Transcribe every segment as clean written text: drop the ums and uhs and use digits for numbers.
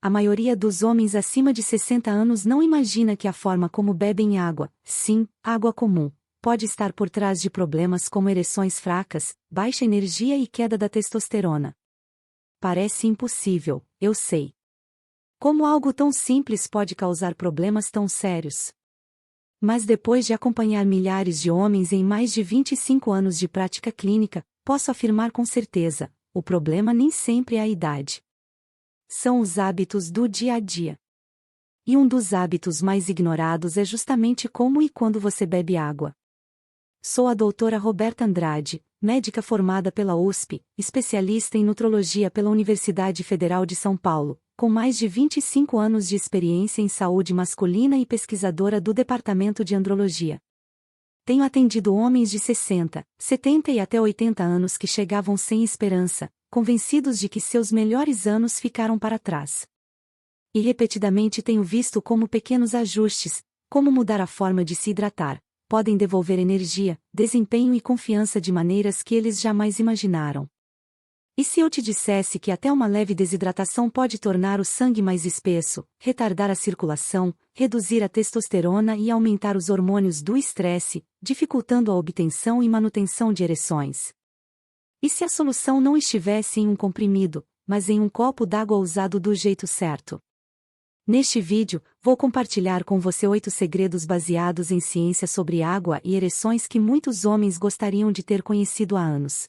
A maioria dos homens acima de 60 anos não imagina que a forma como bebem água, sim, água comum, pode estar por trás de problemas como ereções fracas, baixa energia e queda da testosterona. Parece impossível, eu sei. Como algo tão simples pode causar problemas tão sérios? Mas depois de acompanhar milhares de homens em mais de 25 anos de prática clínica, posso afirmar com certeza, o problema nem sempre é a idade. São os hábitos do dia a dia. E um dos hábitos mais ignorados é justamente como e quando você bebe água. Sou a doutora Roberta Andrade, médica formada pela USP, especialista em nutrologia pela Universidade Federal de São Paulo, com mais de 25 anos de experiência em saúde masculina e pesquisadora do Departamento de Andrologia. Tenho atendido homens de 60, 70 e até 80 anos que chegavam sem esperança, convencidos de que seus melhores anos ficaram para trás. E repetidamente tenho visto como pequenos ajustes, como mudar a forma de se hidratar, podem devolver energia, desempenho e confiança de maneiras que eles jamais imaginaram. E se eu te dissesse que até uma leve desidratação pode tornar o sangue mais espesso, retardar a circulação, reduzir a testosterona e aumentar os hormônios do estresse, dificultando a obtenção e manutenção de ereções? E se a solução não estivesse em um comprimido, mas em um copo d'água usado do jeito certo? Neste vídeo, vou compartilhar com você 8 segredos baseados em ciência sobre água e ereções que muitos homens gostariam de ter conhecido há anos.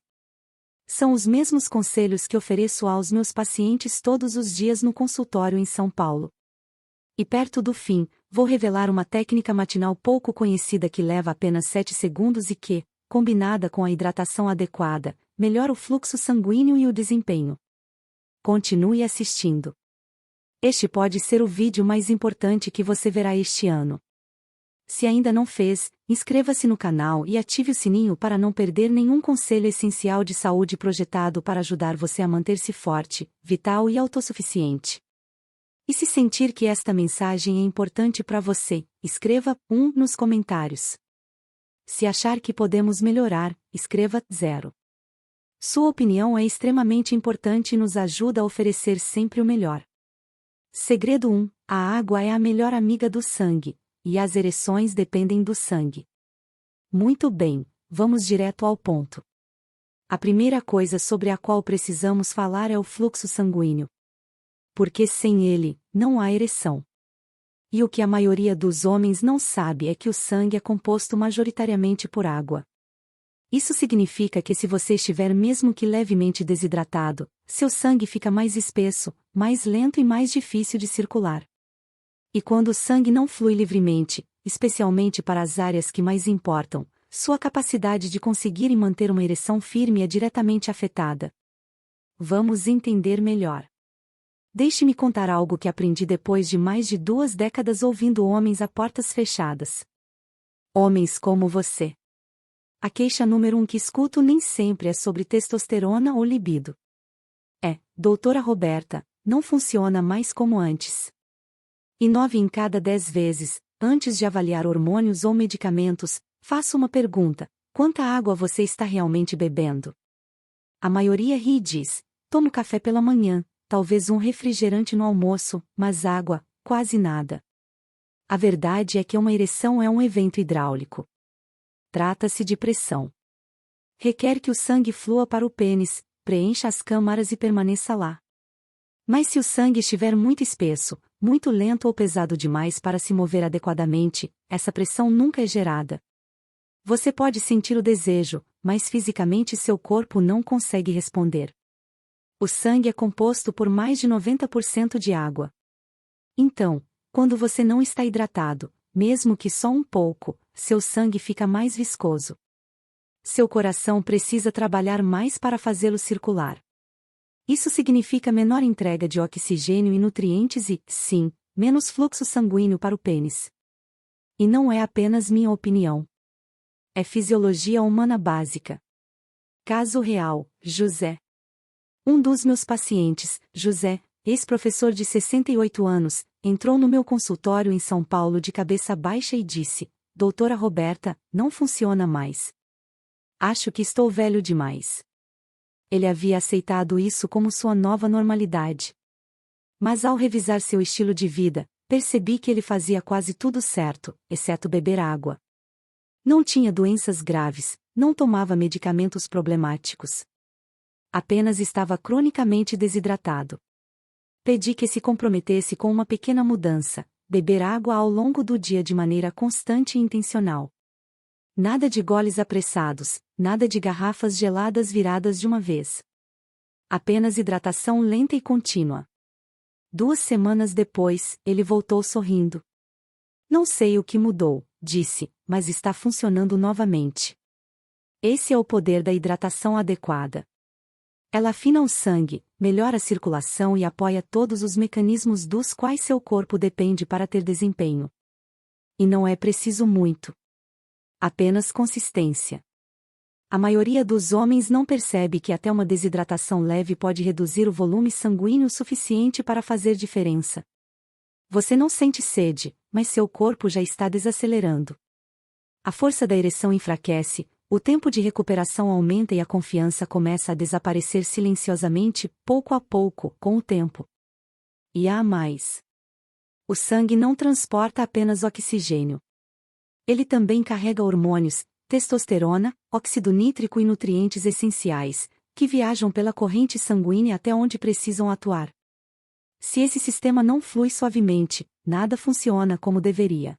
São os mesmos conselhos que ofereço aos meus pacientes todos os dias no consultório em São Paulo. E perto do fim, vou revelar uma técnica matinal pouco conhecida que leva apenas 7 segundos e que, combinada com a hidratação adequada, melhora o fluxo sanguíneo e o desempenho. Continue assistindo. Este pode ser o vídeo mais importante que você verá este ano. Se ainda não fez, inscreva-se no canal e ative o sininho para não perder nenhum conselho essencial de saúde projetado para ajudar você a manter-se forte, vital e autossuficiente. E se sentir que esta mensagem é importante para você, escreva 1 nos comentários. Se achar que podemos melhorar, escreva 0. Sua opinião é extremamente importante e nos ajuda a oferecer sempre o melhor. Segredo 1: a água é a melhor amiga do sangue, e as ereções dependem do sangue. Muito bem, vamos direto ao ponto. A primeira coisa sobre a qual precisamos falar é o fluxo sanguíneo. Porque sem ele, não há ereção. E o que a maioria dos homens não sabe é que o sangue é composto majoritariamente por água. Isso significa que se você estiver mesmo que levemente desidratado, seu sangue fica mais espesso, mais lento e mais difícil de circular. E quando o sangue não flui livremente, especialmente para as áreas que mais importam, sua capacidade de conseguir e manter uma ereção firme é diretamente afetada. Vamos entender melhor. Deixe-me contar algo que aprendi depois de mais de 2 décadas ouvindo homens a portas fechadas. Homens como você. A queixa número 1 que escuto nem sempre é sobre testosterona ou libido. Doutora Roberta, não funciona mais como antes. E 9 em cada 10 vezes, antes de avaliar hormônios ou medicamentos, faço uma pergunta: quanta água você está realmente bebendo? A maioria ri e diz: tomo café pela manhã, talvez um refrigerante no almoço, mas água, quase nada. A verdade é que uma ereção é um evento hidráulico. Trata-se de pressão. Requer que o sangue flua para o pênis, preencha as câmaras e permaneça lá. Mas se o sangue estiver muito espesso, muito lento ou pesado demais para se mover adequadamente, essa pressão nunca é gerada. Você pode sentir o desejo, mas fisicamente seu corpo não consegue responder. O sangue é composto por mais de 90% de água. Então, quando você não está hidratado, mesmo que só um pouco, seu sangue fica mais viscoso. Seu coração precisa trabalhar mais para fazê-lo circular. Isso significa menor entrega de oxigênio e nutrientes e, sim, menos fluxo sanguíneo para o pênis. E não é apenas minha opinião. É fisiologia humana básica. Caso real, José. Um dos meus pacientes, José, ex-professor de 68 anos, entrou no meu consultório em São Paulo de cabeça baixa e disse: Doutora Roberta, não funciona mais. Acho que estou velho demais. Ele havia aceitado isso como sua nova normalidade. Mas ao revisar seu estilo de vida, percebi que ele fazia quase tudo certo, exceto beber água. Não tinha doenças graves, não tomava medicamentos problemáticos. Apenas estava cronicamente desidratado. Pedi que se comprometesse com uma pequena mudança, beber água ao longo do dia de maneira constante e intencional. Nada de goles apressados, nada de garrafas geladas viradas de uma vez. Apenas hidratação lenta e contínua. 2 semanas depois, ele voltou sorrindo. Não sei o que mudou, disse, mas está funcionando novamente. Esse é o poder da hidratação adequada. Ela afina o sangue, melhora a circulação e apoia todos os mecanismos dos quais seu corpo depende para ter desempenho. E não é preciso muito. Apenas consistência. A maioria dos homens não percebe que até uma desidratação leve pode reduzir o volume sanguíneo suficiente para fazer diferença. Você não sente sede, mas seu corpo já está desacelerando. A força da ereção enfraquece, o tempo de recuperação aumenta e a confiança começa a desaparecer silenciosamente, pouco a pouco, com o tempo. E há mais. O sangue não transporta apenas oxigênio. Ele também carrega hormônios, testosterona, óxido nítrico e nutrientes essenciais, que viajam pela corrente sanguínea até onde precisam atuar. Se esse sistema não flui suavemente, nada funciona como deveria.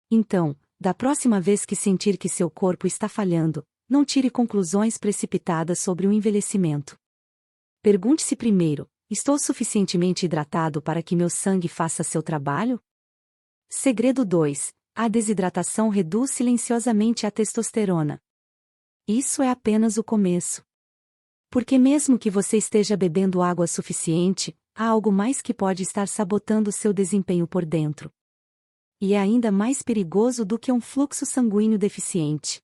Então, da próxima vez que sentir que seu corpo está falhando, não tire conclusões precipitadas sobre o envelhecimento. Pergunte-se primeiro: estou suficientemente hidratado para que meu sangue faça seu trabalho? Segredo 2. A desidratação reduz silenciosamente a testosterona. Isso é apenas o começo. Porque mesmo que você esteja bebendo água suficiente, há algo mais que pode estar sabotando seu desempenho por dentro. E é ainda mais perigoso do que um fluxo sanguíneo deficiente.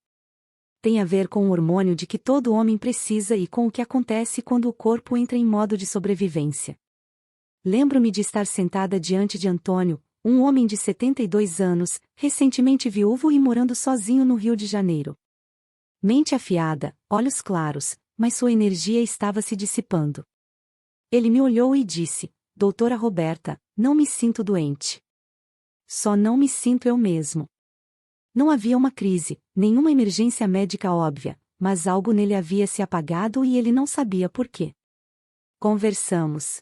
Tem a ver com o hormônio de que todo homem precisa e com o que acontece quando o corpo entra em modo de sobrevivência. Lembro-me de estar sentada diante de Antônio, um homem de 72 anos, recentemente viúvo e morando sozinho no Rio de Janeiro. Mente afiada, olhos claros, mas sua energia estava se dissipando. Ele me olhou e disse: Doutora Roberta, não me sinto doente. Só não me sinto eu mesmo. Não havia uma crise, nenhuma emergência médica óbvia, mas algo nele havia se apagado e ele não sabia por quê. Conversamos.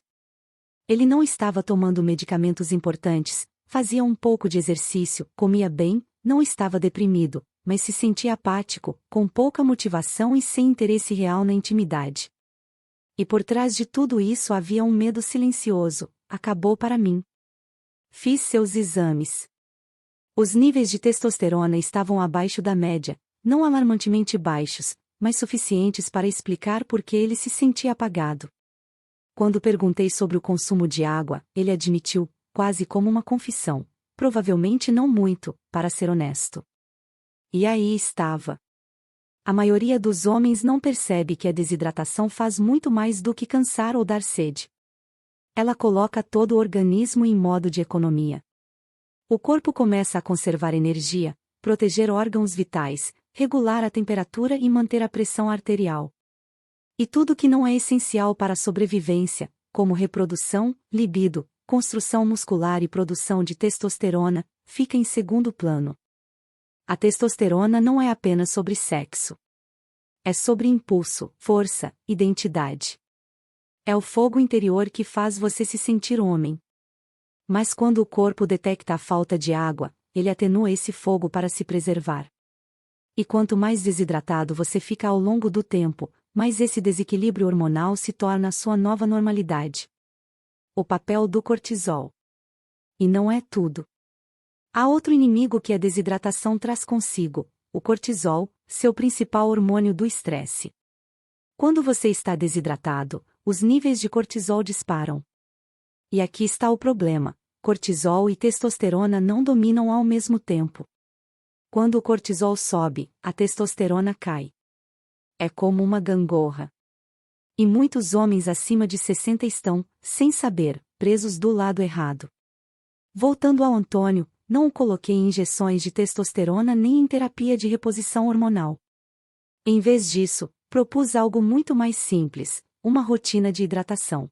Ele não estava tomando medicamentos importantes, fazia um pouco de exercício, comia bem, não estava deprimido, mas se sentia apático, com pouca motivação e sem interesse real na intimidade. E por trás de tudo isso havia um medo silencioso: acabou para mim. Fiz seus exames. Os níveis de testosterona estavam abaixo da média, não alarmantemente baixos, mas suficientes para explicar por que ele se sentia apagado. Quando perguntei sobre o consumo de água, ele admitiu, quase como uma confissão: provavelmente não muito, para ser honesto. E aí estava. A maioria dos homens não percebe que a desidratação faz muito mais do que cansar ou dar sede. Ela coloca todo o organismo em modo de economia. O corpo começa a conservar energia, proteger órgãos vitais, regular a temperatura e manter a pressão arterial. E tudo que não é essencial para a sobrevivência, como reprodução, libido, construção muscular e produção de testosterona, fica em segundo plano. A testosterona não é apenas sobre sexo. É sobre impulso, força, identidade. É o fogo interior que faz você se sentir homem. Mas quando o corpo detecta a falta de água, ele atenua esse fogo para se preservar. E quanto mais desidratado você fica ao longo do tempo, mais esse desequilíbrio hormonal se torna a sua nova normalidade. O papel do cortisol. E não é tudo. Há outro inimigo que a desidratação traz consigo: o cortisol, seu principal hormônio do estresse. Quando você está desidratado, os níveis de cortisol disparam. E aqui está o problema: cortisol e testosterona não dominam ao mesmo tempo. Quando o cortisol sobe, a testosterona cai. É como uma gangorra. E muitos homens acima de 60 estão, sem saber, presos do lado errado. Voltando ao Antônio, não o coloquei em injeções de testosterona nem em terapia de reposição hormonal. Em vez disso, propus algo muito mais simples: uma rotina de hidratação.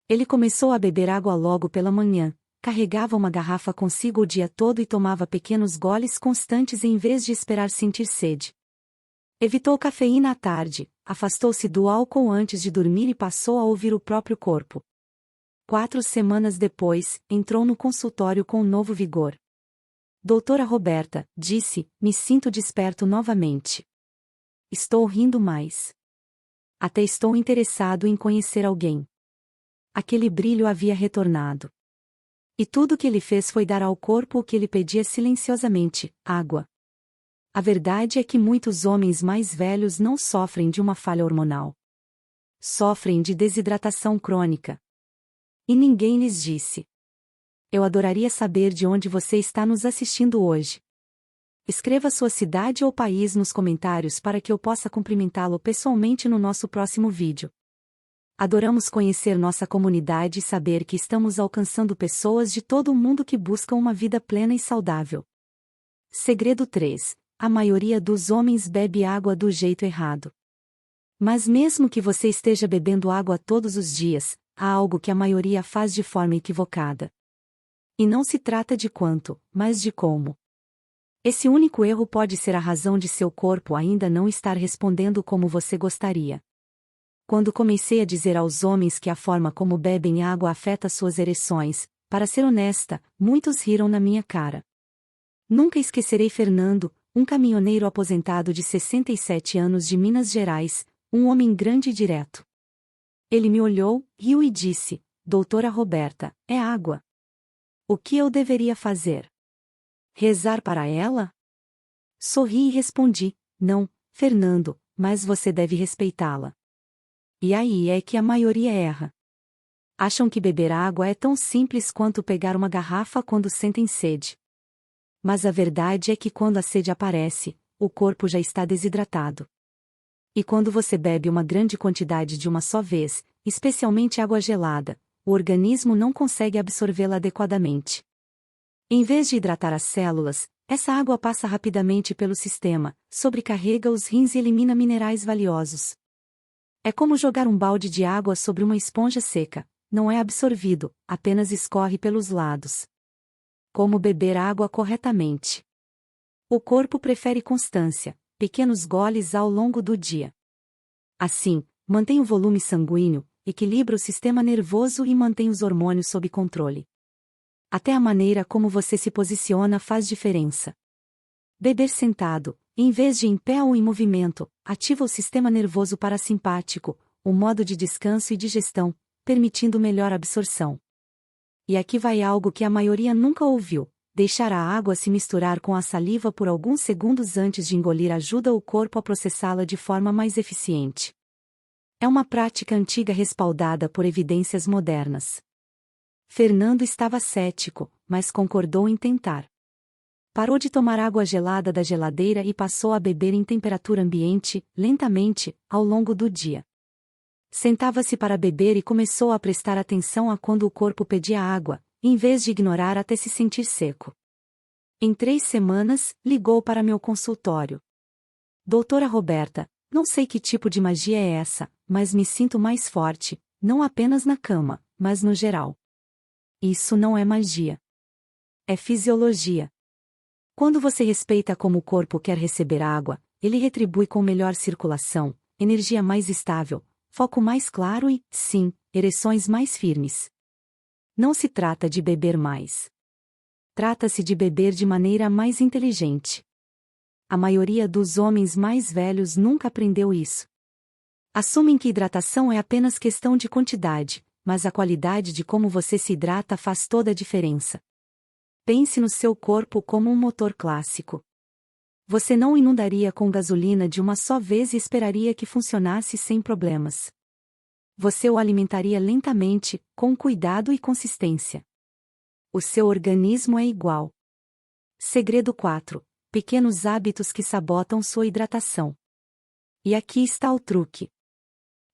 Ele começou a beber água logo pela manhã, carregava uma garrafa consigo o dia todo e tomava pequenos goles constantes em vez de esperar sentir sede. Evitou cafeína à tarde, afastou-se do álcool antes de dormir e passou a ouvir o próprio corpo. 4 semanas depois, entrou no consultório com um novo vigor. Doutora Roberta, disse, me sinto desperto novamente. Estou rindo mais. Até estou interessado em conhecer alguém. Aquele brilho havia retornado. E tudo o que ele fez foi dar ao corpo o que ele pedia silenciosamente: água. A verdade é que muitos homens mais velhos não sofrem de uma falha hormonal. Sofrem de desidratação crônica. E ninguém lhes disse. Eu adoraria saber de onde você está nos assistindo hoje. Escreva sua cidade ou país nos comentários para que eu possa cumprimentá-lo pessoalmente no nosso próximo vídeo. Adoramos conhecer nossa comunidade e saber que estamos alcançando pessoas de todo o mundo que buscam uma vida plena e saudável. Segredo 3. A maioria dos homens bebe água do jeito errado. Mas mesmo que você esteja bebendo água todos os dias, há algo que a maioria faz de forma equivocada. E não se trata de quanto, mas de como. Esse único erro pode ser a razão de seu corpo ainda não estar respondendo como você gostaria. Quando comecei a dizer aos homens que a forma como bebem água afeta suas ereções, para ser honesta, muitos riram na minha cara. Nunca esquecerei Fernando, um caminhoneiro aposentado de 67 anos de Minas Gerais, um homem grande e direto. Ele me olhou, riu e disse: Doutora Roberta, é água. O que eu deveria fazer? Rezar para ela? Sorri e respondi: Não, Fernando, mas você deve respeitá-la. E aí é que a maioria erra. Acham que beber água é tão simples quanto pegar uma garrafa quando sentem sede. Mas a verdade é que quando a sede aparece, o corpo já está desidratado. E quando você bebe uma grande quantidade de uma só vez, especialmente água gelada, o organismo não consegue absorvê-la adequadamente. Em vez de hidratar as células, essa água passa rapidamente pelo sistema, sobrecarrega os rins e elimina minerais valiosos. É como jogar um balde de água sobre uma esponja seca, não é absorvido, apenas escorre pelos lados. Como beber água corretamente? O corpo prefere constância, pequenos goles ao longo do dia. Assim, mantém o volume sanguíneo, equilibra o sistema nervoso e mantém os hormônios sob controle. Até a maneira como você se posiciona faz diferença. Beber sentado, em vez de em pé ou em movimento, ativa o sistema nervoso parasimpático, o modo de descanso e digestão, permitindo melhor absorção. E aqui vai algo que a maioria nunca ouviu: deixar a água se misturar com a saliva por alguns segundos antes de engolir ajuda o corpo a processá-la de forma mais eficiente. É uma prática antiga respaldada por evidências modernas. Fernando estava cético, mas concordou em tentar. Parou de tomar água gelada da geladeira e passou a beber em temperatura ambiente, lentamente, ao longo do dia. Sentava-se para beber e começou a prestar atenção a quando o corpo pedia água, em vez de ignorar até se sentir seco. Em 3 semanas, ligou para meu consultório. Doutora Roberta, não sei que tipo de magia é essa, mas me sinto mais forte, não apenas na cama, mas no geral. Isso não é magia. É fisiologia. Quando você respeita como o corpo quer receber água, ele retribui com melhor circulação, energia mais estável, foco mais claro e, sim, ereções mais firmes. Não se trata de beber mais. Trata-se de beber de maneira mais inteligente. A maioria dos homens mais velhos nunca aprendeu isso. Assumem que hidratação é apenas questão de quantidade, mas a qualidade de como você se hidrata faz toda a diferença. Pense no seu corpo como um motor clássico. Você não o inundaria com gasolina de uma só vez e esperaria que funcionasse sem problemas. Você o alimentaria lentamente, com cuidado e consistência. O seu organismo é igual. Segredo 4. Pequenos hábitos que sabotam sua hidratação. E aqui está o truque.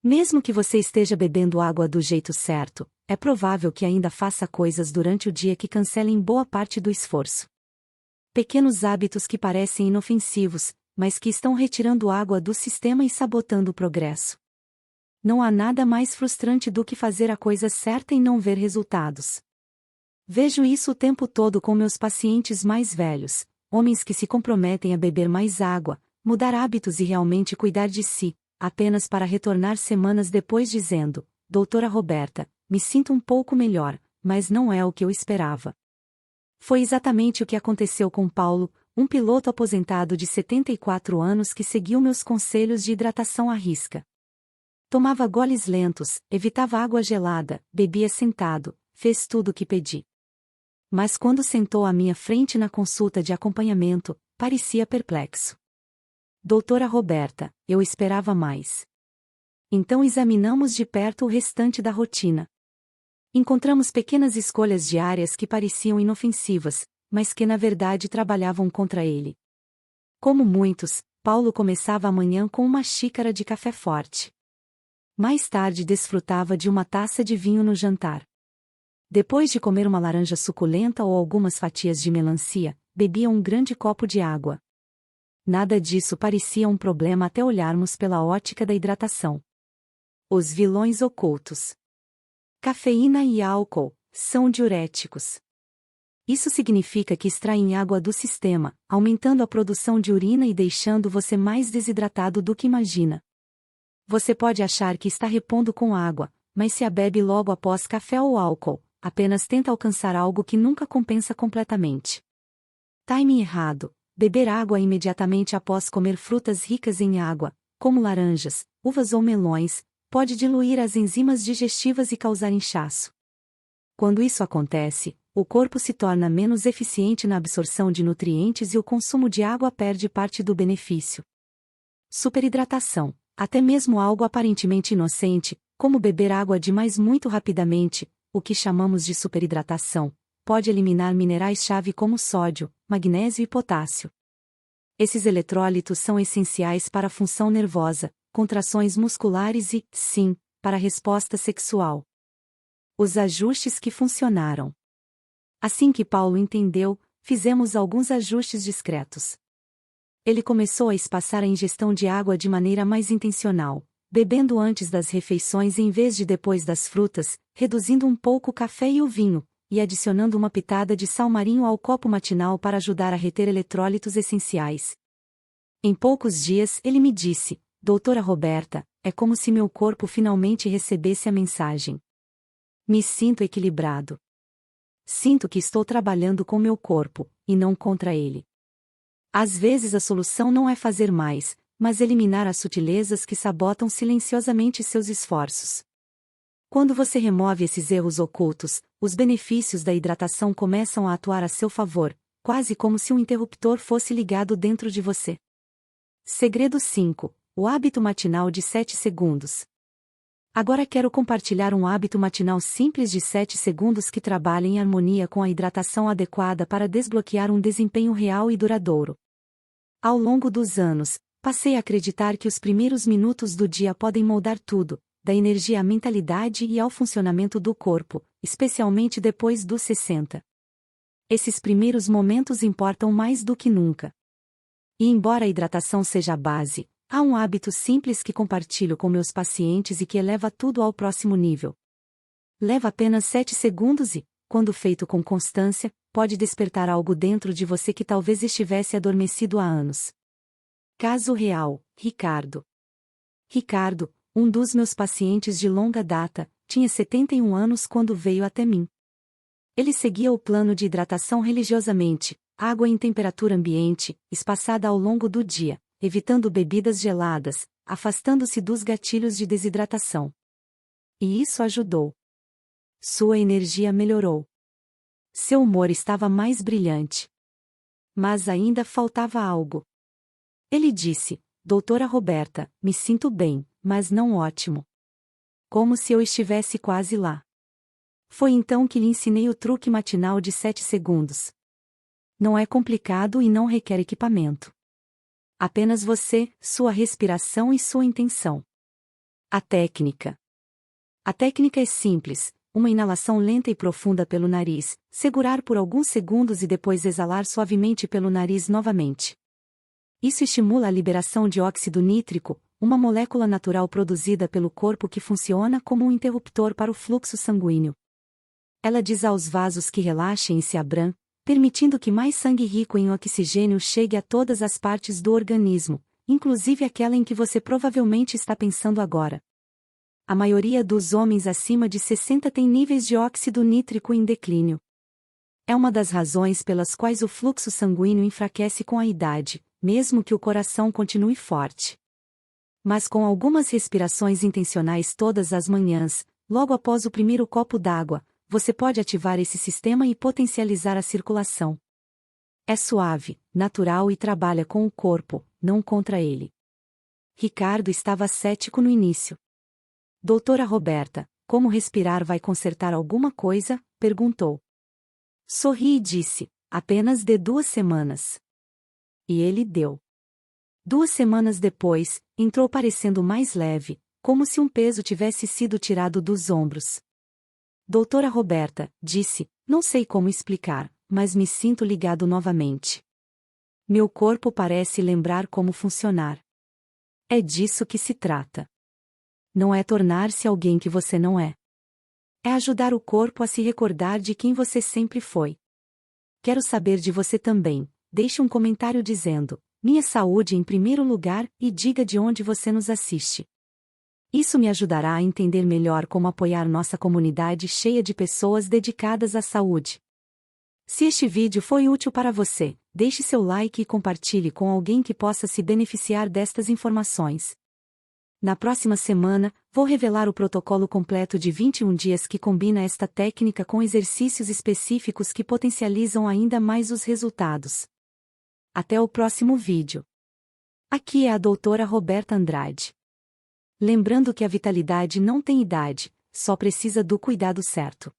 Mesmo que você esteja bebendo água do jeito certo, é provável que ainda faça coisas durante o dia que cancelem boa parte do esforço. Pequenos hábitos que parecem inofensivos, mas que estão retirando água do sistema e sabotando o progresso. não há nada mais frustrante do que fazer a coisa certa e não ver resultados. Vejo isso o tempo todo com meus pacientes mais velhos, homens que se comprometem a beber mais água, mudar hábitos e realmente cuidar de si, apenas para retornar semanas depois dizendo: Doutora Roberta, me sinto um pouco melhor, mas não é o que eu esperava. Foi exatamente o que aconteceu com Paulo, um piloto aposentado de 74 anos que seguiu meus conselhos de hidratação à risca. Tomava goles lentos, evitava água gelada, bebia sentado, fez tudo o que pedi. Mas quando sentou à minha frente na consulta de acompanhamento, parecia perplexo. Doutora Roberta, eu esperava mais. Então examinamos de perto o restante da rotina. Encontramos pequenas escolhas diárias que pareciam inofensivas, mas que na verdade trabalhavam contra ele. Como muitos, Paulo começava a manhã com uma xícara de café forte. Mais tarde desfrutava de uma taça de vinho no jantar. Depois de comer uma laranja suculenta ou algumas fatias de melancia, bebia um grande copo de água. Nada disso parecia um problema até olharmos pela ótica da hidratação. Os vilões ocultos. Cafeína e álcool são diuréticos. Isso significa que extraem água do sistema, aumentando a produção de urina e deixando você mais desidratado do que imagina. Você pode achar que está repondo com água, mas se a bebe logo após café ou álcool, apenas tenta alcançar algo que nunca compensa completamente. Timing errado. Beber água imediatamente após comer frutas ricas em água, como laranjas, uvas ou melões, pode diluir as enzimas digestivas e causar inchaço. Quando isso acontece, o corpo se torna menos eficiente na absorção de nutrientes e o consumo de água perde parte do benefício. Superidratação. Até mesmo algo aparentemente inocente, como beber água demais muito rapidamente, o que chamamos de superidratação, pode eliminar minerais-chave como sódio, magnésio e potássio. Esses eletrólitos são essenciais para a função nervosa, contrações musculares e, sim, para a resposta sexual. Os ajustes que funcionaram. Assim que Paulo entendeu, fizemos alguns ajustes discretos. Ele começou a espaçar a ingestão de água de maneira mais intencional, bebendo antes das refeições em vez de depois das frutas, reduzindo um pouco o café e o vinho, e adicionando uma pitada de sal marinho ao copo matinal para ajudar a reter eletrólitos essenciais. Em poucos dias ele me disse: Doutora Roberta, é como se meu corpo finalmente recebesse a mensagem. Me sinto equilibrado. Sinto que estou trabalhando com meu corpo, e não contra ele. Às vezes a solução não é fazer mais, mas eliminar as sutilezas que sabotam silenciosamente seus esforços. Quando você remove esses erros ocultos, os benefícios da hidratação começam a atuar a seu favor, quase como se um interruptor fosse ligado dentro de você. Segredo 5. O hábito matinal de 7 segundos. Agora quero compartilhar um hábito matinal simples de 7 segundos que trabalha em harmonia com a hidratação adequada para desbloquear um desempenho real e duradouro. Ao longo dos anos, passei a acreditar que os primeiros minutos do dia podem moldar tudo, da energia à mentalidade e ao funcionamento do corpo, especialmente depois dos 60. Esses primeiros momentos importam mais do que nunca. E embora a hidratação seja a base, há um hábito simples que compartilho com meus pacientes e que eleva tudo ao próximo nível. Leva apenas 7 segundos e, quando feito com constância, pode despertar algo dentro de você que talvez estivesse adormecido há anos. Caso real, Ricardo. Ricardo, um dos meus pacientes de longa data, tinha 71 anos quando veio até mim. Ele seguia o plano de hidratação religiosamente, água em temperatura ambiente, espaçada ao longo do dia, evitando bebidas geladas, afastando-se dos gatilhos de desidratação. E isso ajudou. Sua energia melhorou. Seu humor estava mais brilhante. Mas ainda faltava algo. Ele disse: Doutora Roberta, me sinto bem, mas não ótimo. Como se eu estivesse quase lá. Foi então que lhe ensinei o truque matinal de 7 segundos. Não é complicado e não requer equipamento. Apenas você, sua respiração e sua intenção. A técnica. A técnica é simples: uma inalação lenta e profunda pelo nariz, segurar por alguns segundos e depois exalar suavemente pelo nariz novamente. Isso estimula a liberação de óxido nítrico, uma molécula natural produzida pelo corpo que funciona como um interruptor para o fluxo sanguíneo. Ela diz aos vasos que relaxem e se abram, permitindo que mais sangue rico em oxigênio chegue a todas as partes do organismo, inclusive aquela em que você provavelmente está pensando agora. A maioria dos homens acima de 60 tem níveis de óxido nítrico em declínio. É uma das razões pelas quais o fluxo sanguíneo enfraquece com a idade, mesmo que o coração continue forte. Mas com algumas respirações intencionais todas as manhãs, logo após o primeiro copo d'água, você pode ativar esse sistema e potencializar a circulação. É suave, natural e trabalha com o corpo, não contra ele. Ricardo estava cético no início. Doutora Roberta, como respirar vai consertar alguma coisa? Perguntou. Sorri e disse, apenas dê 2 semanas. E ele deu. 2 semanas depois, entrou parecendo mais leve, como se um peso tivesse sido tirado dos ombros. Doutora Roberta, disse, não sei como explicar, mas me sinto ligado novamente. Meu corpo parece lembrar como funcionar. É disso que se trata. Não é tornar-se alguém que você não é. É ajudar o corpo a se recordar de quem você sempre foi. Quero saber de você também. Deixe um comentário dizendo, minha saúde em primeiro lugar, e diga de onde você nos assiste. Isso me ajudará a entender melhor como apoiar nossa comunidade cheia de pessoas dedicadas à saúde. Se este vídeo foi útil para você, deixe seu like e compartilhe com alguém que possa se beneficiar destas informações. Na próxima semana, vou revelar o protocolo completo de 21 dias que combina esta técnica com exercícios específicos que potencializam ainda mais os resultados. Até o próximo vídeo. Aqui é a doutora Roberta Andrade. Lembrando que a vitalidade não tem idade, só precisa do cuidado certo.